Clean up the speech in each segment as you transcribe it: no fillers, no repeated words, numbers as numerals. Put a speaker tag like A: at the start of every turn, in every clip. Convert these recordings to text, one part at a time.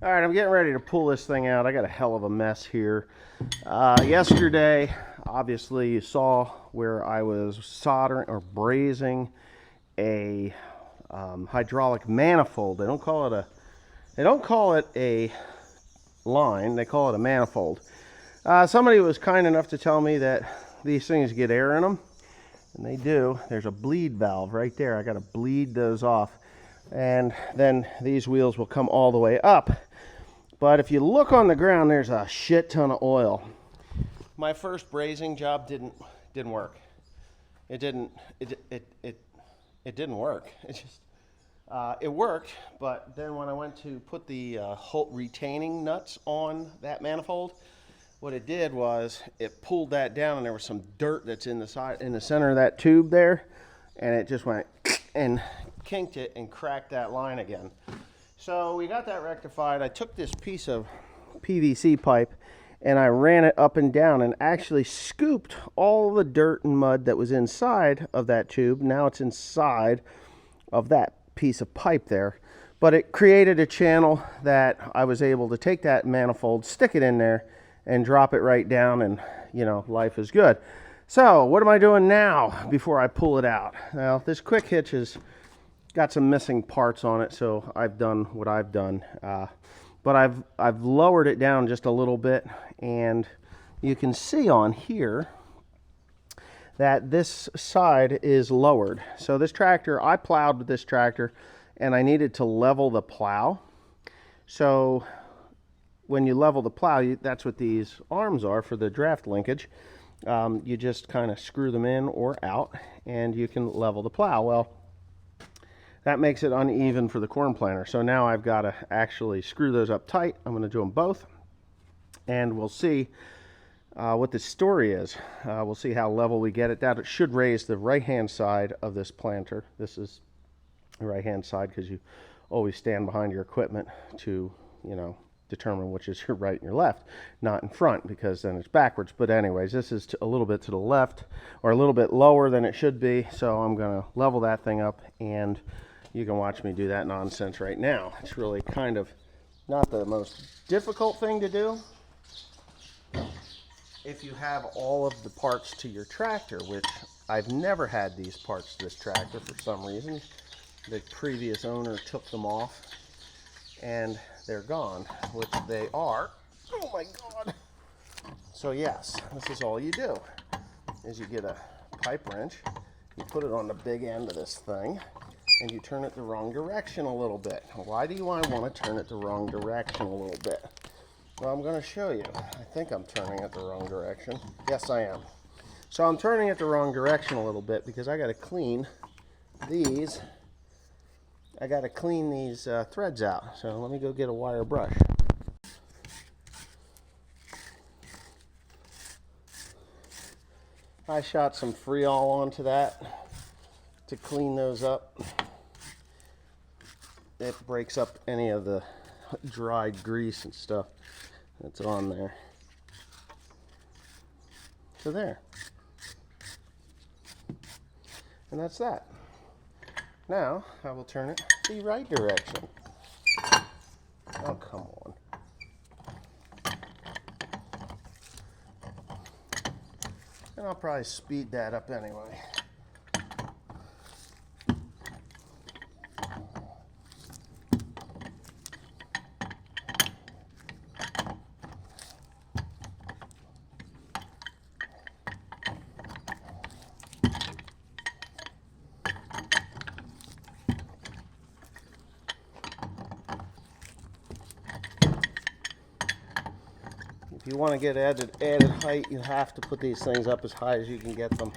A: All right, I'm getting ready to pull this thing out. I got a hell of a mess here. Yesterday, obviously, you saw where I was soldering or brazing a hydraulic manifold. They don't call it a line. They call it a manifold. Somebody was kind enough to tell me that these things get air in them, and they do. There's a bleed valve right there. I got to bleed those off, and then these wheels will come all the way up. But if you look on the ground, there's a shit ton of oil. My first brazing job didn't work. It didn't work. It worked, but then when I went to put the retaining nuts on that manifold, what it did was it pulled that down, and there was some dirt that's in the center of that tube there, and it just went and kinked it and cracked that line again. So we got that rectified. I took this piece of PVC pipe and I ran it up and down and actually scooped all the dirt and mud that was inside of that tube. Now it's inside of that piece of pipe there. But it created a channel that I was able to take that manifold, stick it in there, and drop it right down, and life is good. So what am I doing now before I pull it out? Well, this quick hitch has got some missing parts on it, so I've done what I've done. But I've lowered it down just a little bit, and you can see on here that this side is lowered. So this tractor, I plowed with this tractor, and I needed to level the plow. So when you level the plow, that's what these arms are for the draft linkage. You just kind of screw them in or out, and you can level the plow. Well, that makes it uneven for the corn planter. So now I've got to actually screw those up tight. I'm going to do them both, and we'll see what the story is. We'll see how level we get it. That it should raise the right-hand side of this planter. This is the right-hand side because you always stand behind your equipment to, determine which is your right and your left, not in front, because then it's backwards. But anyways, this is a little bit to the left, or a little bit lower than it should be. So I'm going to level that thing up, and you can watch me do that nonsense right now. It's really kind of not the most difficult thing to do if you have all of the parts to your tractor, which I've never had these parts to this tractor for some reason. The previous owner took them off, and they're gone, which they are. Oh my God. So yes, this is all you do, is you get a pipe wrench, you put it on the big end of this thing, and you turn it the wrong direction a little bit. Why do you want to turn it the wrong direction a little bit? Well, I'm going to show you. I think I'm turning it the wrong direction. Yes, I am. So I'm turning it the wrong direction a little bit because I got to clean these. I got to clean these threads out. So let me go get a wire brush. I shot some Freol onto that to clean those up. It breaks up any of the dried grease and stuff that's on there. So there. And that's that. Now I will turn it the right direction. Oh, come on. And I'll probably speed that up anyway. If you want to get added height, you have to put these things up as high as you can get them.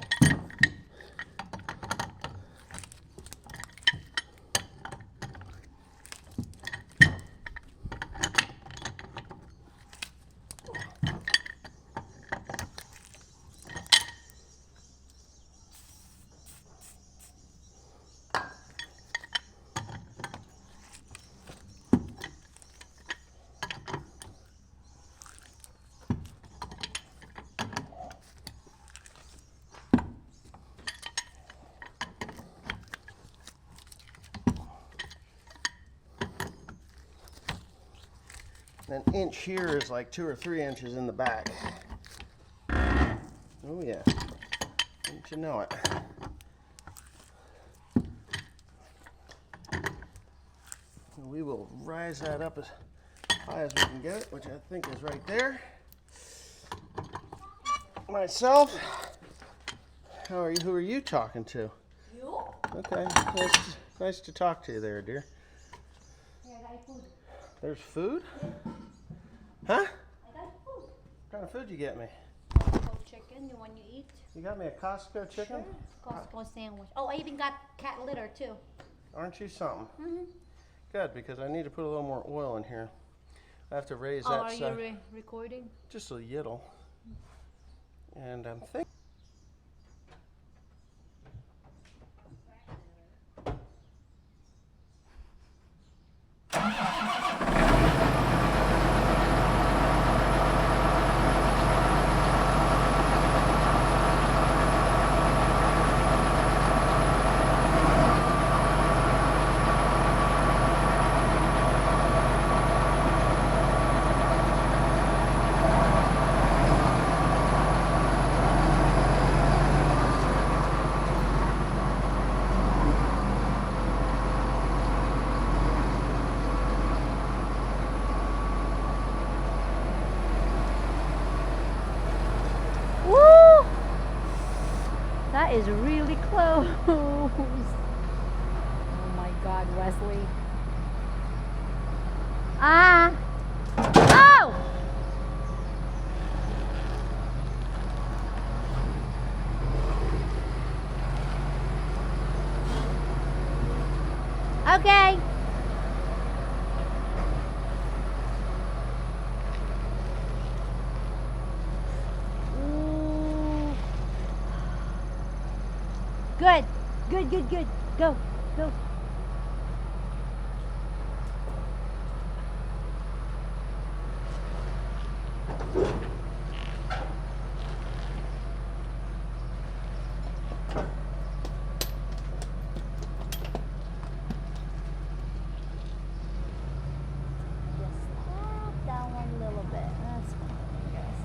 A: An inch here is like 2 or 3 inches in the back. Oh yeah, don't you know it? And we will rise that up as high as we can get it, which I think is right there. Myself, how are you? Who are you talking to?
B: You?
A: Okay, nice to talk to you there, dear.
B: Yeah, I got food.
A: There's food? Huh?
B: I got food.
A: What kind of food you get me?
B: Costco chicken, the one you eat.
A: You got me a Costco chicken?
B: Sure. Costco sandwich. Oh, I even got cat litter too.
A: Aren't you something?
B: Mm-hmm.
A: Good, because I need to put a little more oil in here. I have to raise
B: Oh,
A: that
B: are
A: side
B: you recording?
A: just a little. And I'm thinking.
B: Woo! That is really close. Oh my God, Wesley. Ah! Oh! Okay. Ooh. Good. Good, good, good. Go, go. Just tap down one little bit. That's fine, I guess.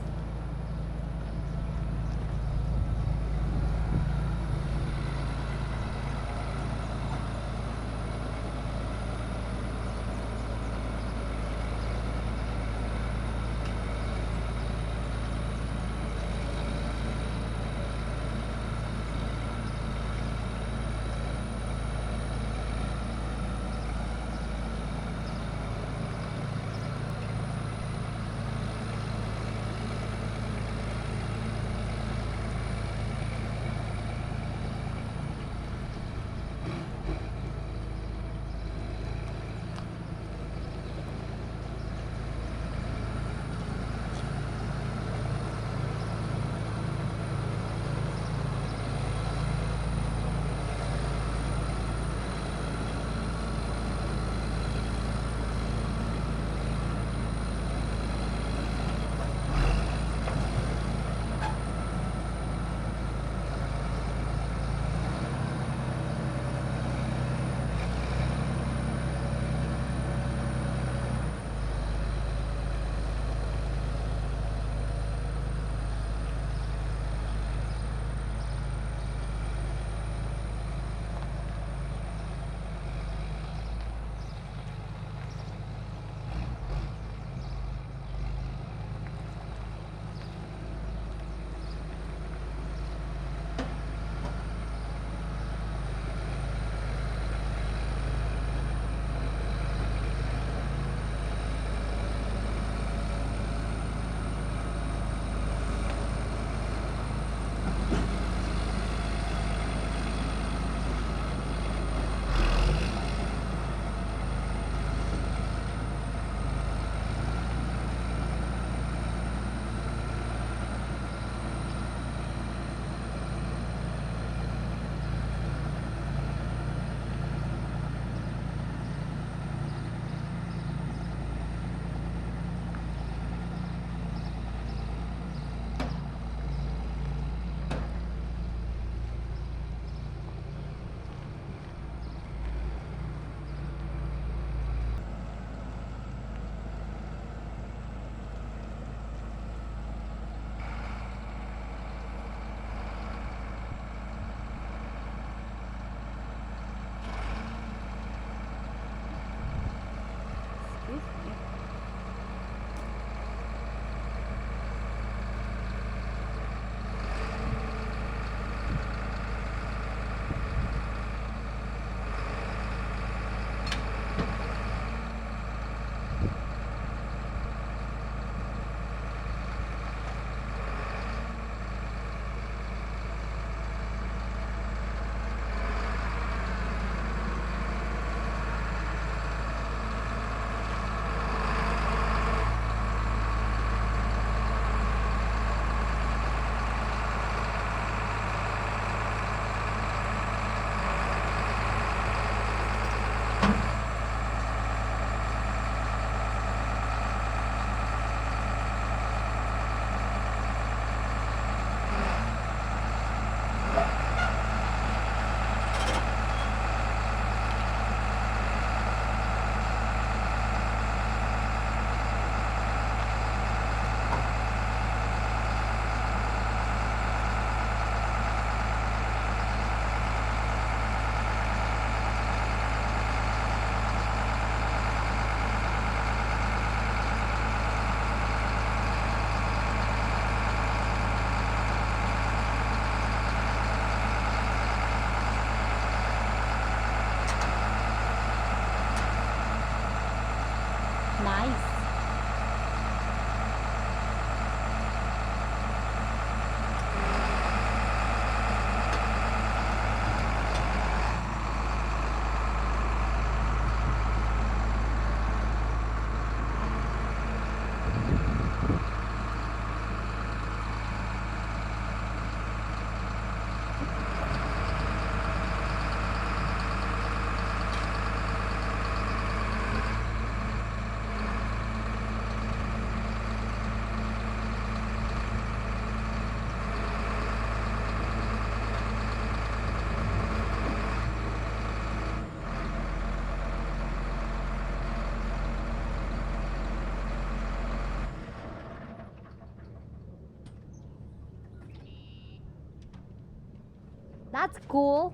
B: That's cool.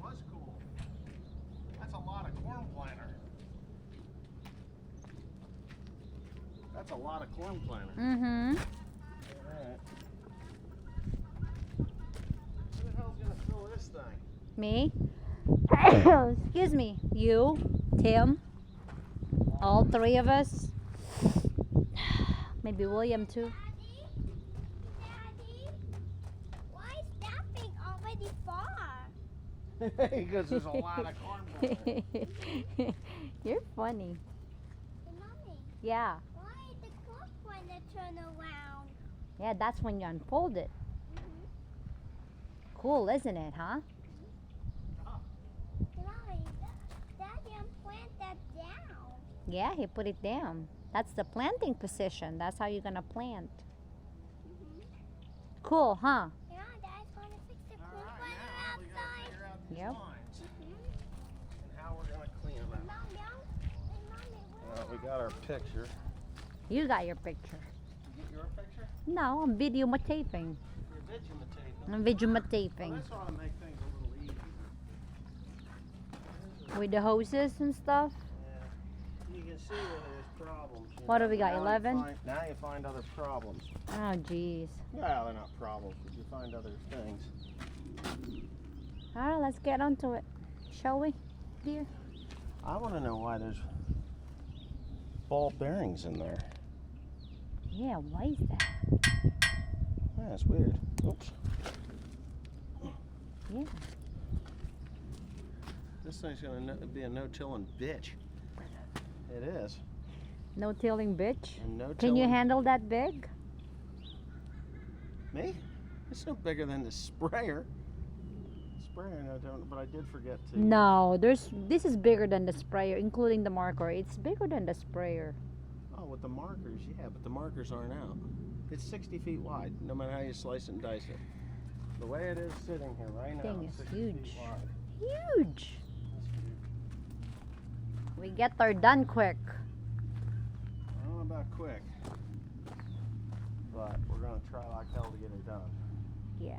A: Was cool. That's a lot of corn planter. That's a lot of corn planter.
B: Mm-hmm.
A: Alright. Who the hell's gonna fill this thing?
B: Me? Excuse me. You, Tim, all three of us. Maybe William too.
C: Daddy, why is that thing already far?
A: Because there's a lot of corn planter.
B: You're funny.
C: Hey, Mommy,
B: Yeah.
C: why is the clock when they turn around?
B: Yeah, that's when you unfold it. Cool, isn't it, huh?
C: Mommy, Daddy, plant that down.
B: Yeah, he put it down. That's the planting position. That's how you're gonna plant. Cool, huh?
C: Yeah, Dad's gonna fix the clock
A: Alright,
C: when
A: now we gotta
C: outside.
A: figure out these
B: Yep.
A: lines and how we're gonna clean them out.
C: Mom, hey, Mommy,
A: We got our picture.
B: You got your picture.
A: You get your picture?
B: No, I'm video taping.
A: You're videotaping.
B: I'm video
A: Well,
B: taping.
A: this ought to make things a little easier.
B: With the hoses and stuff.
A: Yeah. You can see where there's problems. you
B: What do
A: know.
B: we got,
A: Now you
B: 11?
A: now you find other problems.
B: Oh, jeez.
A: Well, they're not problems, but you find other things.
B: All right, let's get onto it. Shall we, dear?
A: I want to know why there's ball bearings in there.
B: Yeah, why is that?
A: Yeah, that's weird. Oops.
B: Yeah.
A: This thing's going to be a no-tilling bitch. It is.
B: No tilling, bitch.
A: And no
B: Can you
A: tilling-
B: handle that big?
A: Me? It's no bigger than the sprayer. Sprayer, no, don't, but I did forget to.
B: No, this is bigger than the sprayer, including the marker. It's bigger than the sprayer.
A: Oh, with the markers, yeah, but the markers aren't out. It's 60 feet wide, no matter how you slice and dice it. The way it is sitting here right now,
B: Thing
A: it's
B: is
A: 60
B: huge.
A: feet wide.
B: Huge.
A: That's huge.
B: We get her done quick.
A: I don't know about quick, but we're gonna try like hell to get it done.
B: Yeah.